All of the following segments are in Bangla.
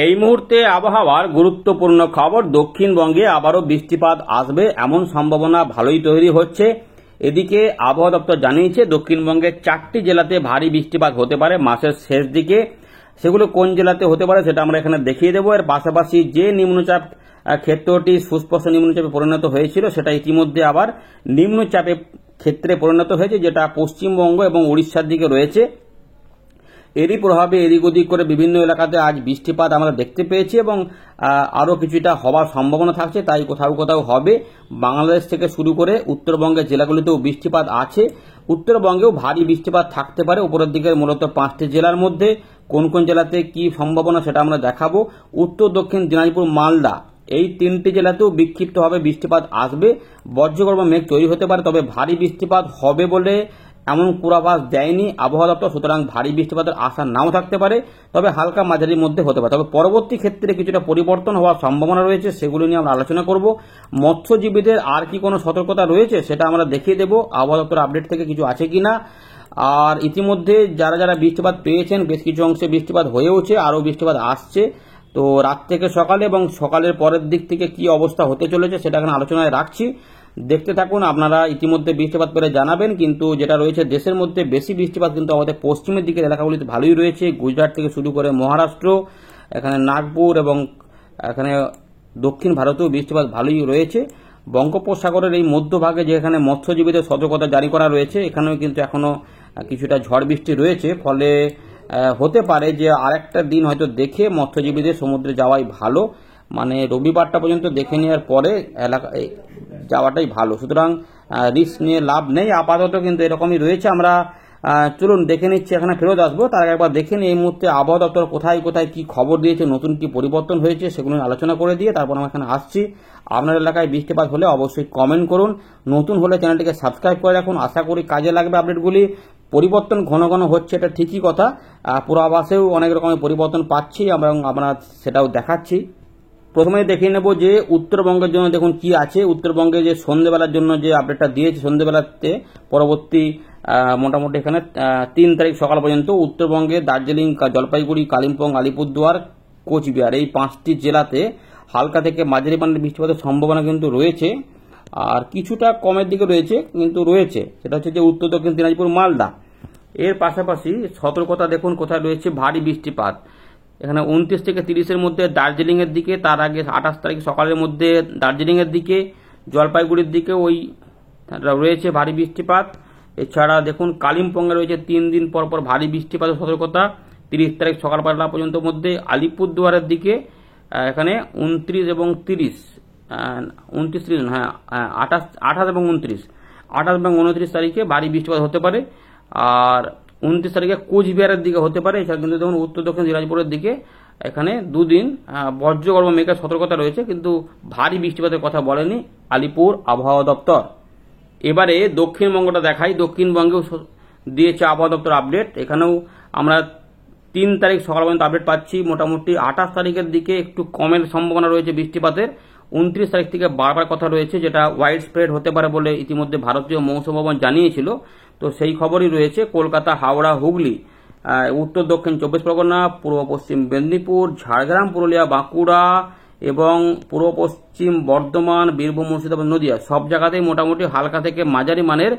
এই মুহূর্তে আবহাওয়ার গুরুত্বপূর্ণ খবর, দক্ষিণবঙ্গে আবারও বৃষ্টিপাত আসবে এমন সম্ভাবনা ভালোই তৈরি হচ্ছে। এদিকে আবহাওয়া দপ্তর জানিয়েছে দক্ষিণবঙ্গের 4টি জেলাতে ভারী বৃষ্টিপাত হতে পারে মাসের শেষ দিকে। সেগুলো কোন জেলাতে হতে পারে সেটা আমরা এখানে দেখিয়ে দেবো। এর পাশাপাশি যে নিম্নচাপ ক্ষেত্রটি সুস্পষ্ট নিম্নচাপে পরিণত হয়েছিল সেটা ইতিমধ্যে আবার নিম্নচাপে ক্ষেত্রে পরিণত হয়েছে, যেটা পশ্চিমবঙ্গ এবং উড়িষ্যার দিকে রয়েছে। এরই প্রভাবে এদিক ওদিক করে বিভিন্ন এলাকাতে আজ বৃষ্টিপাত আমরা দেখতে পেয়েছি এবং আরও কিছুটা হওয়ার সম্ভাবনা থাকছে, তাই কোথাও কোথাও হবে। বাংলাদেশ থেকে শুরু করে উত্তরবঙ্গের জেলাগুলিতেও বৃষ্টিপাত আছে। উত্তরবঙ্গেও ভারী বৃষ্টিপাত থাকতে পারে উপরের দিকের মূলত 5টি জেলার মধ্যে। কোন কোন জেলাতে কি সম্ভাবনা সেটা আমরা দেখাবো। উত্তর দক্ষিণ দিনাজপুর, মালদা এই 3টি জেলাতেও বিক্ষিপ্তভাবে বৃষ্টিপাত আসবে। বজ্রগর্ভ মেঘ তৈরি হতে পারে, তবে ভারী বৃষ্টিপাত হবে বলে এমন পূর্বাভাস দেয়নি আবহাওয়া দপ্তর, সুতরাং ভারী বৃষ্টিপাতের আশা নাও থাকতে পারে, তবে হালকা মাঝারির মধ্যে হতে পারে। তবে পরবর্তী ক্ষেত্রে কিছুটা পরিবর্তন হওয়ার সম্ভাবনা রয়েছে, সেগুলো নিয়ে আমরা আলোচনা করব। মৎস্যজীবীদের আর কি কোনো সতর্কতা রয়েছে সেটা আমরা দেখিয়ে দেব আবহাওয়া দপ্তর আপডেট থেকে কিছু আছে কিনা। আর ইতিমধ্যে যারা যারা বৃষ্টিপাত পেয়েছেন বেশ কিছু অংশে বৃষ্টিপাত হয়েওছে, আরও বৃষ্টিপাত আসছে। তো রাত থেকে সকালে এবং সকালের পরের দিক থেকে কি অবস্থা হতে চলেছে সেটা এখানে আলোচনায় রাখছি, দেখতে থাকুন। আপনারা ইতিমধ্যে বৃষ্টিপাত পেলে জানাবেন, কিন্তু যেটা রয়েছে দেশের মধ্যে বেশি বৃষ্টিপাত কিন্তু আমাদের পশ্চিমের দিকের এলাকাগুলিতে ভালোই রয়েছে। গুজরাট থেকে শুরু করে মহারাষ্ট্র, এখানে নাগপুর এবং এখানে দক্ষিণ ভারতেও বৃষ্টিপাত ভালোই রয়েছে। বঙ্গোপসাগরের এই মধ্যভাগে যেখানে মৎস্যজীবীদের সতর্কতা জারি করা রয়েছে, এখানেও কিন্তু এখনো কিছুটা ঝড় বৃষ্টি রয়েছে। ফলে হতে পারে যে আরেকটা দিন হয়তো দেখে মৎস্যজীবীদের সমুদ্রে যাওয়াই ভালো, মানে রবিবারটা পর্যন্ত দেখে নেওয়ার পরে এলাকায় যাওয়াটাই ভালো। সুতরাং রিস্ক নিয়ে লাভ নেই, আপাতত কিন্তু এরকমই রয়েছে। আমরা চলুন দেখে নিচ্ছি, এখানে ফেরত আসবো। তার আগে একবার দেখে নিই এই মুহূর্তে আবহাওয়া দপ্তর কোথায় কোথায় কি খবর দিয়েছে, নতুন কি পরিবর্তন হয়েছে সেগুলো আলোচনা করে দিয়ে তারপর আমরা এখানে আসছি। আপনার এলাকায় বৃষ্টিপাত হলে অবশ্যই কমেন্ট করুন, নতুন হলে চ্যানেলটিকে সাবস্ক্রাইব করে রাখুন। আশা করি কাজে লাগবে আপডেটগুলি। পরিবর্তন ঘন ঘন হচ্ছে, এটা ঠিকই কথা। পূর্বাভাসেও অনেক রকমের পরিবর্তন পাচ্ছি এবং আমরা সেটাও দেখাচ্ছি। প্রথমে দেখে নেব যে উত্তরবঙ্গের জন্য দেখুন কি আছে। উত্তরবঙ্গে যে সন্ধ্যেবেলার জন্য যে আপডেটটা দিয়েছে, সন্ধ্যেবেলাতে পরবর্তী মোটামুটি এখানে 3 তারিখ সকাল পর্যন্ত উত্তরবঙ্গে দার্জিলিং, জলপাইগুড়ি, কালিম্পং, আলিপুরদুয়ার, কোচবিহার এই 5টি জেলাতে হালকা থেকে মাঝারি মানের বৃষ্টিপাতের সম্ভাবনা কিন্তু রয়েছে। আর কিছুটা কমের দিকে রয়েছে, কিন্তু রয়েছে, সেটা হচ্ছে যে উত্তর দক্ষিণ দিনাজপুর, মালদা। এর পাশাপাশি সতর্কতা দেখুন কোথায় রয়েছে ভারী বৃষ্টিপাত। এখানে 29 থেকে 30-এর মধ্যে দার্জিলিংয়ের দিকে, তার আগে 28 তারিখ সকালের মধ্যে দার্জিলিংয়ের দিকে, জলপাইগুড়ির দিকে ওই রয়েছে ভারী বৃষ্টিপাত। এছাড়া দেখুন কালিম্পংয়ে রয়েছে 3 দিন পর পর ভারী বৃষ্টিপাতের সতর্কতা 30 তারিখ সকালবেলা পর্যন্ত মধ্যে। আলিপুরদুয়ারের দিকে এখানে 29 এবং 30, 29, 30 হ্যাঁ 28 এবং 29 তারিখে ভারী বৃষ্টিপাত হতে পারে। আর 29 তারিখে কোচবিহারের দিকে হতে পারে। এছাড়া কিন্তু দেখুন উত্তর দক্ষিণ দিনাজপুরের দিকে এখানে 2 দিন বজ্রগর্ভ মেঘের সতর্কতা রয়েছে, কিন্তু ভারী বৃষ্টিপাতের কথা বলেনি আলিপুর আবহাওয়া দপ্তর। এবারে দক্ষিণবঙ্গটা দেখাই। দক্ষিণবঙ্গেও দিয়েছে আবহাওয়া দপ্তর আপডেট। এখানেও আমরা 3 তারিখ সকাল পর্যন্ত আপডেট পাচ্ছি। মোটামুটি 28 তারিখের দিকে একটু কমের সম্ভাবনা রয়েছে বৃষ্টিপাতের। 29 তারিখ থেকে বারবার কথা রয়েছে, যেটা ওয়াইড স্প্রেড হতে পারে বলে ইতিমধ্যে ভারতীয় মৌসুম ভবন জানিয়েছিল। তো সেই খবরই রয়েছে। কলকাতা, হাওড়া, হুগলি, উত্তর দক্ষিণ 24 পরগনা, পূর্ব পশ্চিম মেদিনীপুর, ঝাড়গ্রাম, পুরুলিয়া, বাঁকুড়া এবং পূর্ব পশ্চিম বর্ধমান, বীরভূম, মুর্শিদাবাদ, নদিয়া সব জায়গাতেই মোটামুটি হালকা থেকে মাঝারি মানের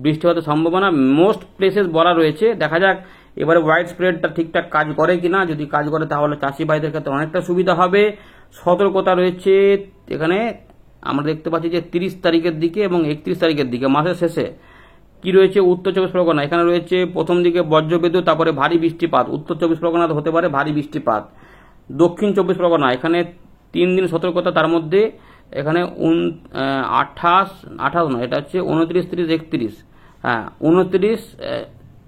বৃষ্টিপাতের সম্ভাবনা মোস্ট প্লেসেস বলা রয়েছে। দেখা যাক এবারে ওয়াইড স্প্রেডটা ঠিকঠাক কাজ করে কিনা। যদি কাজ করে তাহলে চাষি ভাইদের ক্ষেত্রে অনেকটা সুবিধা হবে। সতর্কতা রয়েছে এখানে আমরা দেখতে পাচ্ছি যে 30 তারিখের দিকে এবং 31 তারিখের দিকে মাসের শেষে কি রয়েছে। উত্তর 24 পরগনা এখানে রয়েছে প্রথম দিকে বজ্রবিদ্যুৎ, তারপরে ভারী বৃষ্টিপাত। উত্তর 24 পরগনাতে হতে পারে ভারী বৃষ্টিপাত। দক্ষিণ 24 পরগনা এখানে 3 দিন সতর্কতা, তার মধ্যে এখানে 28 নয়, এটা হচ্ছে 29, 30, 31, হ্যাঁ 29,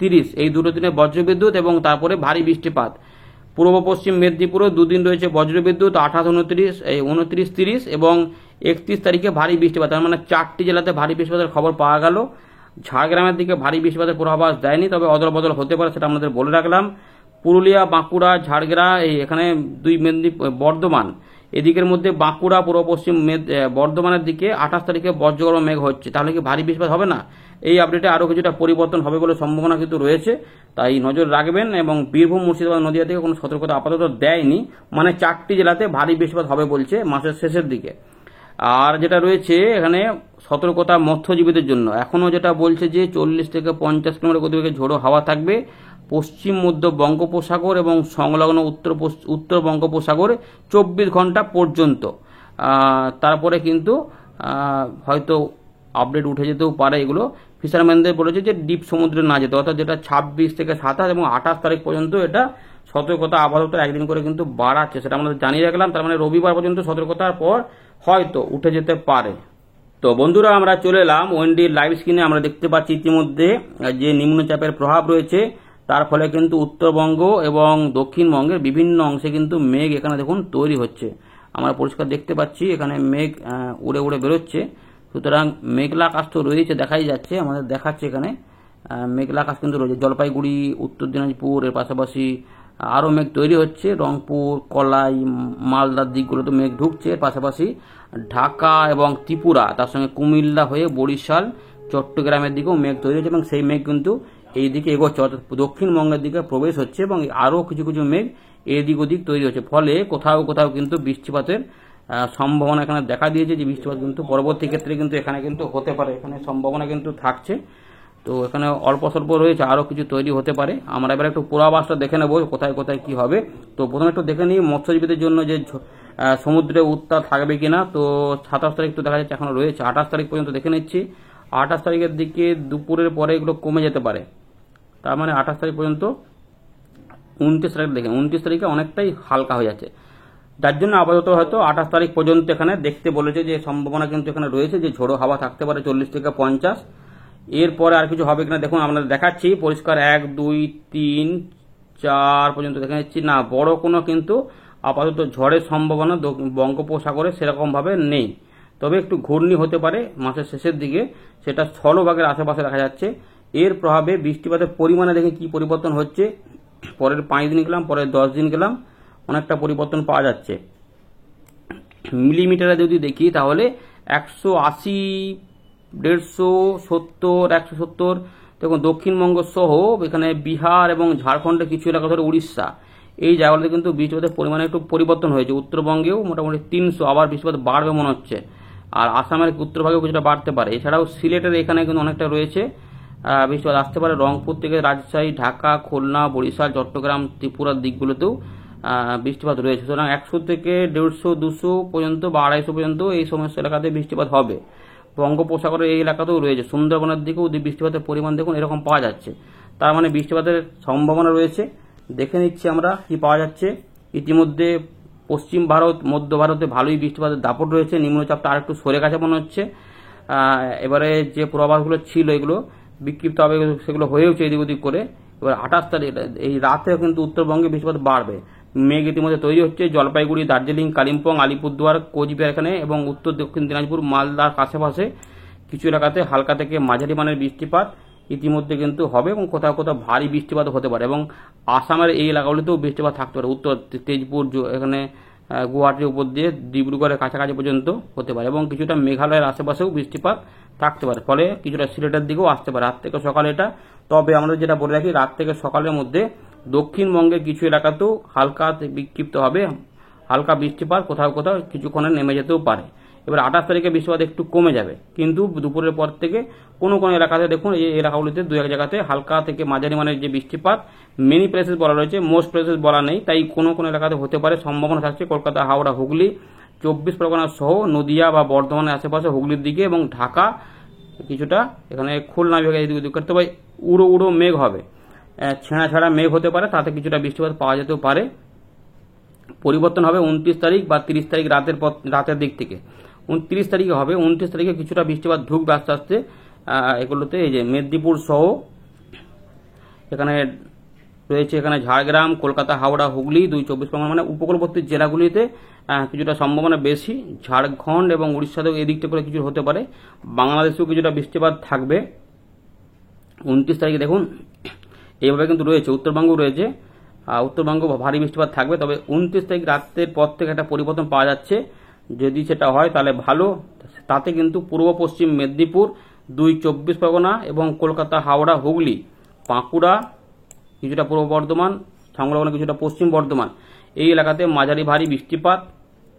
30 এই 2 দিনে বজ্রবিদ্যুৎ এবং তারপরে ভারী বৃষ্টিপাত। পূর্ব পশ্চিম মেদিনীপুরেও 2 দিন রয়েছে বজ্রবিদ্যুৎ, 28, 29, 30 এবং 31 তারিখে ভারী বৃষ্টিপাত। তার মানে 4টি জেলাতে ভারী বৃষ্টিপাতের খবর পাওয়া গেল। ঝাড়গ্রামের দিকে ভারী বৃষ্টিপাতের পূর্বাভাস দেয়নি, তবে অদল বদল হতে পারে, সেটা আমাদের বলে রাখলাম। পুরুলিয়া, বাঁকুড়া, ঝাড়গ্রাম এখানে 2 মেদিনীপুর, বর্ধমান এদিকের মধ্যে বাঁকুড়া, পূর্ব পশ্চিম বর্ধমানের দিকে 28 তারিখে বজ্রগর্ভ মেঘ হচ্ছে, তাহলে কি ভারী বৃষ্টিপাত হবে না? এই আপডেটে আরও কিছুটা পরিবর্তন হবে বলে সম্ভাবনা কিন্তু রয়েছে, তাই নজর রাখবেন। এবং বীরভূম, মুর্শিদাবাদ, নদিয়া থেকে কোনো সতর্কতা আপাতত দেয়নি, মানে 4টি জেলাতে ভারী বৃষ্টিপাত হবে বলছে মাসের শেষের দিকে। আর যেটা রয়েছে এখানে সতর্কতা মৎস্যজীবীদের জন্য, এখনও যেটা বলছে যে 40 থেকে 50 কিলোমিটার গতিবেগে ঝোড়ো হাওয়া থাকবে পশ্চিম মধ্য বঙ্গোপসাগর এবং সংলগ্ন উত্তর বঙ্গোপসাগর 24 ঘন্টা পর্যন্ত। তারপরে কিন্তু হয়তো আপডেট উঠে যেতেও পারে। এগুলো ফিশারম্যানদের বলেছে যে ডিপ সমুদ্রে না যেতে, অর্থাৎ যেটা 26 থেকে 27 এবং 28 তারিখ পর্যন্ত এটা সতর্কতা আপাতত একদিন করে কিন্তু বাড়াচ্ছে, সেটা আমরা জানিয়ে রাখলাম। তার মানে রবিবার পর্যন্ত সতর্কতার পর হয়তো উঠে যেতে পারে। তো বন্ধুরা, আমরা চলে এলাম ওয়েন্ডির লাইভ স্ক্রিনে। আমরা দেখতে পাচ্ছি ইতিমধ্যে যে নিম্নচাপের প্রভাব রয়েছে, তার ফলে কিন্তু উত্তরবঙ্গ এবং দক্ষিণবঙ্গের বিভিন্ন অংশে কিন্তু মেঘ এখানে দেখুন তৈরি হচ্ছে। আমরা পরিষ্কার দেখতে পাচ্ছি এখানে মেঘ উড়ে উড়ে বেরোচ্ছে। সুতরাং মেঘলা আকাশ তো রয়েছে, দেখাই যাচ্ছে, আমাদের দেখাচ্ছে এখানে মেঘলা আকাশ কিন্তু রয়েছে। জলপাইগুড়ি, উত্তর দিনাজপুর, এর পাশাপাশি আরও মেঘ তৈরি হচ্ছে। রংপুর, কলাই, মালদার দিকগুলোতে মেঘ ঢুকছে। এর পাশাপাশি ঢাকা এবং ত্রিপুরা, তার সঙ্গে কুমিল্লা হয়ে বরিশাল, চট্টগ্রামের দিকেও মেঘ তৈরি হচ্ছে এবং সেই মেঘ কিন্তু এই দিকে এগোচ্ছে, অর্থাৎ দক্ষিণবঙ্গের দিকে প্রবেশ হচ্ছে এবং আরও কিছু কিছু মেঘ এদিক ওদিক তৈরি হচ্ছে। ফলে কোথাও কোথাও কিন্তু বৃষ্টিপাতের সম্ভাবনা এখানে দেখা দিয়েছে, যে বৃষ্টিপাত কিন্তু পরবর্তী ক্ষেত্রে কিন্তু এখানে কিন্তু হতে পারে, এখানে সম্ভাবনা কিন্তু থাকছে। তো এখানে অল্প স্বল্প রয়েছে, আরও কিছু তৈরি হতে পারে। আমরা এবার একটু পূর্বাভাসটা দেখে নেব কোথায় কোথায় কি হবে। তো প্রথমে একটু দেখে নিই মৎস্যজীবীদের জন্য যে সমুদ্রে উত্তাপ থাকবে কিনা। তো 27 তারিখ তো দেখা যাচ্ছে এখনো রয়েছে, 28 তারিখ পর্যন্ত দেখে নিচ্ছি। 28 তারিখের দিকে দুপুরের পরে এগুলো কমে যেতে পারে, তার মানে 28 তারিখ পর্যন্ত। 29 তারিখ দেখেন, 29 তারিখে অনেকটাই হালকা হয়ে যাচ্ছে, যার জন্য আপাতত হয়তো 28 তারিখ পর্যন্ত এখানে দেখতে বলেছে যে সম্ভাবনা কিন্তু এখানে রয়েছে যে ঝোড়ো হাওয়া থাকতে পারে 40 থেকে 50। এরপরে আর কিছু হবে কিনা দেখুন, আমরা দেখাচ্ছি পরিষ্কার 1, 2, 3, 4 পর্যন্ত দেখে নিচ্ছি। না, বড় কোনো কিন্তু আপাতত ঝড়ের সম্ভাবনা বঙ্গোপসাগরে সেরকমভাবে নেই, তবে একটু ঘূর্ণি হতে পারে মাসের শেষের দিকে, সেটা স্থলভাগের আশেপাশে দেখা যাচ্ছে। এর প্রভাবে বৃষ্টিপাতের পরিমাণে দেখে কি পরিবর্তন হচ্ছে, পরের 5 দিন গেলাম, পরের 10 দিন গেলাম, অনেকটা পরিবর্তন পাওয়া যাচ্ছে। মিলিমিটারে যদি দেখি তাহলে 180, 150, 70, 170। দেখুন দক্ষিণবঙ্গ সহ এখানে বিহার এবং ঝাড়খণ্ডের কিছু এলাকা ধরে উড়িষ্যা, এই জায়গাগুলোতে কিন্তু বৃষ্টিপাতের পরিমাণে একটু পরিবর্তন হয়েছে। উত্তরবঙ্গেও মোটামুটি 300, আবার বৃষ্টিপাত বাড়বে মনে হচ্ছে। আর আসামের উত্তরভাগেও কিছুটা বাড়তে পারে। এছাড়াও সিলেটের এখানে কিন্তু অনেকটা রয়েছে, বৃষ্টিপাত আসতে পারে। রংপুর থেকে রাজশাহী, ঢাকা, খুলনা, বরিশাল, চট্টগ্রাম, ত্রিপুরার দিকগুলোতেও বৃষ্টিপাত রয়েছে। সুতরাং 100 থেকে 150, 200 পর্যন্ত বা 250 পর্যন্ত এই সমস্ত এলাকাতে বৃষ্টিপাত হবে। বঙ্গোপসাগরের এই এলাকাতেও রয়েছে, সুন্দরবনের দিকেও বৃষ্টিপাতের পরিমাণ দেখুন এরকম পাওয়া যাচ্ছে। তার মানে বৃষ্টিপাতের সম্ভাবনা রয়েছে। দেখে নিচ্ছি আমরা কি পাওয়া যাচ্ছে। ইতিমধ্যে পশ্চিম ভারত, মধ্য ভারতে ভালোই বৃষ্টিপাতের দাপট রয়েছে। নিম্নচাপটা আরেকটু সরে গেছে মনে হচ্ছে। এবারে যে পূর্বাভাসগুলো ছিল এগুলো বিক্ষিপ্ত হবে, সেগুলো হয়েওছে এদিক ওদিক করে। এবার 28 তারিখ এই রাতেও কিন্তু উত্তরবঙ্গে বৃষ্টিপাত বাড়বে। মেঘ ইতিমধ্যে তৈরি হচ্ছে জলপাইগুড়ি, দার্জিলিং, কালিম্পং, আলিপুরদুয়ার, কোচবিহার এখানে এবং উত্তর দক্ষিণ দিনাজপুর, মালদার আশেপাশে কিছু এলাকাতে হালকা থেকে মাঝারি মানের বৃষ্টিপাত ইতিমধ্যে কিন্তু হবে এবং কোথাও কোথাও ভারী বৃষ্টিপাত হতে পারে। এবং আসামের এই এলাকাগুলিতেও বৃষ্টিপাত থাকতে পারে, উত্তর তেজপুর, এখানে গুয়াহাটির উপর দিয়ে ডিব্রুগড়ের কাছাকাছি পর্যন্ত হতে পারে এবং কিছুটা মেঘালয়ের আশেপাশেও বৃষ্টিপাত থাকতে পারে। ফলে কিছুটা সিলেটের দিকেও আসতে পারে রাত থেকে সকালে এটা। তবে আমরা যেটা বলে রাখি, রাত থেকে সকালের মধ্যে দক্ষিণবঙ্গের কিছু এলাকাতেও হালকা বিক্ষিপ্ত হবে, হালকা বৃষ্টিপাত কোথাও কোথাও কিছুক্ষণে নেমে যেতেও পারে। এবার 28 তারিখে বৃষ্টিপাত একটু কমে যাবে, কিন্তু দুপুরের পর থেকে কোনো কোনো এলাকাতে দেখুন এই এলাকাগুলিতে 2-1 জায়গাতে হালকা থেকে মাঝারি মানের যে বৃষ্টিপাত, মেনি প্লেসেস বলা রয়েছে, মোস্ট প্লেসেস বলা নেই, তাই কোনো কোনো এলাকাতে হতে পারে। সম্ভাবনা থাকছে কলকাতা, হাওড়া, হুগলি, 24 পরগনা সহ নদিয়া বা বর্ধমানের আশেপাশে, হুগলির দিকে এবং ঢাকা কিছুটা, এখানে খুলনা বিভাগে এদিক ওদিক করতে পারে। উড়ো উড়ো মেঘ হবে, ছেঁড়া ছাড়া মেঘ হতে পারে, তাতে কিছুটা বৃষ্টিপাত পাওয়া যেতেও পারে। পরিবর্তন হবে 29 তারিখ বা 30 তারিখ রাতের দিক থেকে। 29 তারিখে হবে, 29 তারিখে কিছুটা বৃষ্টিপাত ঢুকবে আস্তে আস্তে এগুলোতে। এই যে মেদিনীপুর সহ এখানে রয়েছে, এখানে ঝাড়গ্রাম, কলকাতা, হাওড়া, হুগলি, 24 পরগনা মানে উপকূলবর্তী জেলাগুলিতে কিছুটা সম্ভাবনা বেশি। ঝাড়খণ্ড এবং উড়িষ্যাতেও এদিকটা করে কিছু হতে পারে। বাংলাদেশেও কিছুটা বৃষ্টিপাত থাকবে। 29 তারিখে দেখুন এইভাবে কিন্তু রয়েছে, উত্তরবঙ্গও রয়েছে, উত্তরবঙ্গে ভারী বৃষ্টিপাত থাকবে। তবে 29 তারিখ রাতের পর থেকে একটা পরিবর্তন পাওয়া যাচ্ছে, যদি সেটা হয় তাহলে ভালো। তাতে কিন্তু পূর্ব পশ্চিম মেদিনীপুর, 2 24 পরগনা এবং কলকাতা, হাওড়া, হুগলি, বাঁকুড়া, কিছুটা পূর্ব বর্ধমান, সংলগ্ন কিছুটা পশ্চিম বর্ধমান, এই এলাকাতে মাঝারি ভারী বৃষ্টিপাত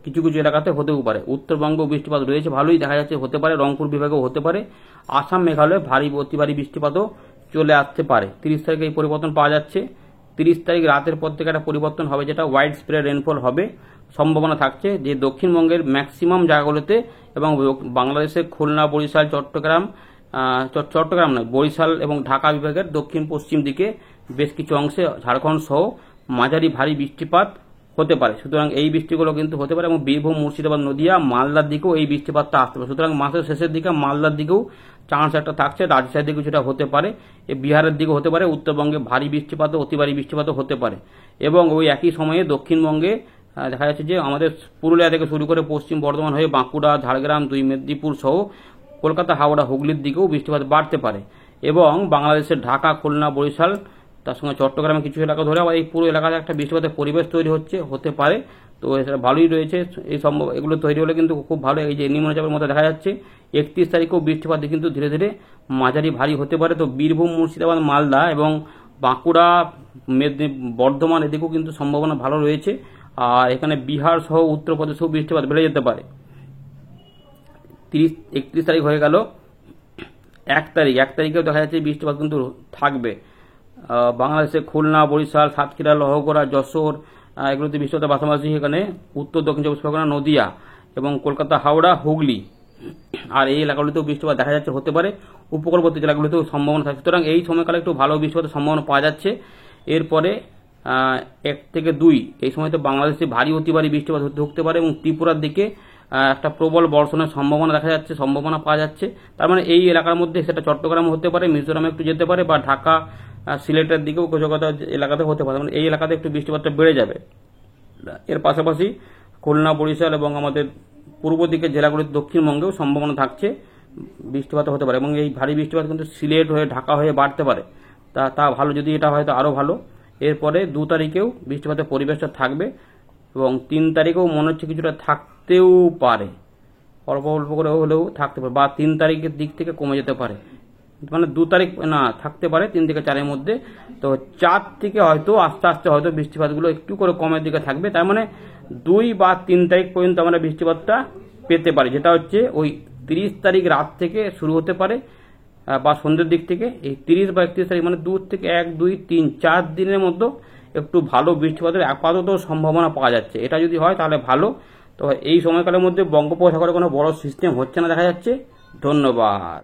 কিছু কিছু এলাকাতে হতেও পারে। উত্তরবঙ্গেও বৃষ্টিপাত রয়েছে, ভালোই দেখা যাচ্ছে, হতে পারে। রংপুর বিভাগেও হতে পারে। আসাম, মেঘালয়ে ভারী অতি ভারী বৃষ্টিপাতও চলে আসতে পারে। 30 তারিখে এই পরিবর্তন পাওয়া যাচ্ছে। 30 তারিখ রাতের পর থেকে একটা পরিবর্তন হবে, যেটা হোয়াইট স্প্রেড রেনফল হবে সম্ভাবনা থাকছে, যে দক্ষিণবঙ্গের ম্যাক্সিমাম জায়গাগুলোতে এবং বাংলাদেশের খুলনা, বরিশাল, চট্টগ্রাম নয়, বরিশাল এবং ঢাকা বিভাগের দক্ষিণ পশ্চিম দিকে বেশ কিছু অংশে, ঝাড়খণ্ড সহ মাঝারি ভারী বৃষ্টিপাত হতে পারে। সুতরাং এই বৃষ্টিগুলো কিন্তু হতে পারে এবং বীরভূম, মুর্শিদাবাদ, নদিয়া, মালদার দিকেও এই বৃষ্টিপাতটা আসতে পারে। সুতরাং মাসের শেষের দিকে মালদার দিকেও চান্স একটা থাকছে, রাজশাহীর দিকে কিছুটা হতে পারে, বিহারের দিকে হতে পারে। উত্তরবঙ্গে ভারী বৃষ্টিপাতও, অতি ভারী বৃষ্টিপাতও হতে পারে। এবং ওই একই সময়ে দক্ষিণবঙ্গে দেখা যাচ্ছে যে আমাদের পুরুলিয়া থেকে শুরু করে পশ্চিম বর্ধমান হয়ে বাঁকুড়া, ঝাড়গ্রাম, 2 মেদিনীপুর সহ কলকাতা, হাওড়া, হুগলির দিকেও বৃষ্টিপাত বাড়তে পারে। এবং বাংলাদেশের ঢাকা, খুলনা, বরিশাল, তার সঙ্গে চট্টগ্রামে কিছু এলাকা ধরে আবার এই পুরো এলাকাতে একটা বৃষ্টিপাতের পরিবেশ তৈরি হতে পারে। তো এটা ভালোই রয়েছে। এই সম্ভব এগুলো তৈরি হলে কিন্তু খুব ভালো। এই যে নিম্নচাপের মধ্যে দেখা যাচ্ছে 31 তারিখেও বৃষ্টিপাত কিন্তু ধীরে ধীরে মাঝারি ভারী হতে পারে। তো বীরভূম, মুর্শিদাবাদ, মালদা এবং বাঁকুড়া, বর্ধমান এদিকেও কিন্তু সম্ভাবনা ভালো রয়েছে। আর এখানে বিহার সহ উত্তরপ্রদেশেও বৃষ্টিপাত বেড়ে যেতে পারে। 31 তারিখ হয়ে গেল। 1 তারিখেও দেখা যাচ্ছে বৃষ্টিপাত কিন্তু থাকবে। বাংলাদেশে খুলনা, বরিশাল, সাতক্ষীরা, লহগড়া, যশোর এগুলোতে বৃষ্টিপাতের পাশাপাশি এখানে উত্তর দক্ষিণ 24 পরগনা, নদিয়া এবং কলকাতা, হাওড়া, হুগলি আর এই এলাকাগুলিতেও বৃষ্টিপাত দেখা যাচ্ছে হতে পারে। উপকূলবর্তী জেলাগুলিতেও সম্ভাবনা থাকে। সুতরাং এই সময়কালে একটু ভালো বৃষ্টিপাতের সম্ভাবনা পাওয়া যাচ্ছে। এরপরে 1 থেকে 2 এই সময়তে বাংলাদেশে ভারী অতি ভারী বৃষ্টিপাত হতে পারে এবং ত্রিপুরার দিকে একটা প্রবল বর্ষণের সম্ভাবনা দেখা যাচ্ছে, সম্ভাবনা পাওয়া যাচ্ছে। তার মানে এই এলাকার মধ্যে সেটা চট্টগ্রাম হতে পারে, মিজোরামে একটু যেতে পারে, বা ঢাকা, সিলেটের দিকেও কিছু কথা এলাকাতে হতে পারে। মানে এই এলাকাতে একটু বৃষ্টিপাতটা বেড়ে যাবে। এর পাশাপাশি খুলনা, বরিশাল এবং আমাদের পূর্ব দিকের জেলাগুলির দক্ষিণবঙ্গেও সম্ভাবনা থাকছে বৃষ্টিপাত হতে পারে। এবং এই ভারী বৃষ্টিপাত কিন্তু সিলেট হয়ে, ঢাকা হয়ে বাড়তে পারে। তা ভালো, যদি এটা হয় তো আরও ভালো। এরপরে 2 তারিখেও বৃষ্টিপাতের পরিবেশটা থাকবে এবং 3 তারিখেও মনে হচ্ছে কিছুটা থাকতেও পারে, অল্প অল্প করে হলেও থাকতে পারে, বা 3 তারিখের দিক থেকে কমে যেতে পারে। মানে 2 তারিখ না থাকতে পারে, 3 থেকে 4 এর মধ্যে। তো 4 থেকে হয়তো আস্তে আস্তে হয়তো বৃষ্টিপাতগুলো একটু করে কমের দিকে থাকবে। তার মানে 2 বা 3 তারিখ পর্যন্ত আমরা বৃষ্টিপাতটা পেতে পারি, যেটা হচ্ছে ওই 30 তারিখ রাত থেকে শুরু হতে পারে বা সন্ধ্যের দিক থেকে। এই 30 বা 31 তারিখ মানে 2 থেকে 1, 2, 3, 4 দিনের মধ্যে একটু ভালো বৃষ্টিপাতের আপাতত সম্ভাবনা পাওয়া যাচ্ছে। এটা যদি হয় তাহলে ভালো। তো এই সময়কালের মধ্যে বঙ্গোপসাগরে কোনো বড় সিস্টেম হচ্ছে না দেখা যাচ্ছে। ধন্যবাদ।